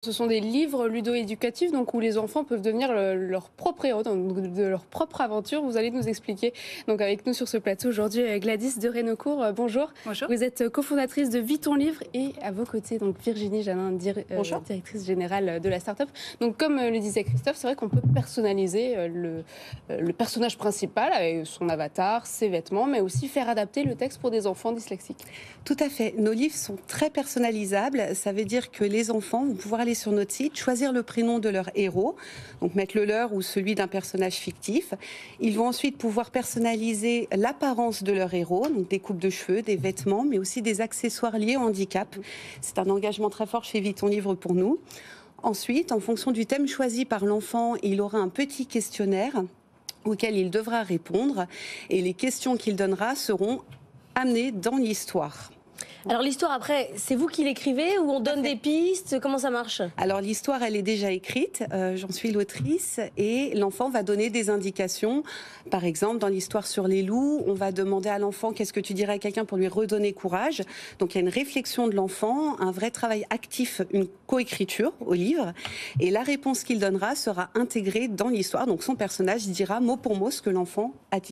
Ce sont des livres ludo-éducatifs donc, où les enfants peuvent devenir leur propre héros, donc, de leur propre aventure. Vous allez nous expliquer. Donc, avec nous sur ce plateau aujourd'hui, Gladys de Reynocourt. Bonjour. Bonjour. Vous êtes cofondatrice de Vis ton livre et à vos côtés, donc Virginie Janin, directrice générale de la start-up. Donc, comme le disait Christophe, c'est vrai qu'on peut personnaliser le personnage principal avec son avatar, ses vêtements, mais aussi faire adapter le texte pour des enfants dyslexiques. Tout à fait. Nos livres sont très personnalisables. Ça veut dire que les enfants vont pouvoir aller sur notre site, choisir le prénom de leur héros, donc mettre le leur ou celui d'un personnage fictif. Ils vont ensuite pouvoir personnaliser l'apparence de leur héros, donc des coupes de cheveux, des vêtements, mais aussi des accessoires liés au handicap. C'est un engagement très fort chez Vis ton livre pour nous. Ensuite, en fonction du thème choisi par l'enfant, il aura un petit questionnaire auquel il devra répondre et les questions qu'il donnera seront amenées dans l'histoire. Alors l'histoire, après, c'est vous qui l'écrivez ou on donne des pistes? Comment ça marche? Alors l'histoire, elle est déjà écrite, j'en suis l'autrice et l'enfant va donner des indications. Par exemple, dans l'histoire sur les loups, on va demander à l'enfant qu'est-ce que tu dirais à quelqu'un pour lui redonner courage. Donc il y a une réflexion de l'enfant, un vrai travail actif, une coécriture au livre et la réponse qu'il donnera sera intégrée dans l'histoire. Donc son personnage dira mot pour mot ce que l'enfant a dit.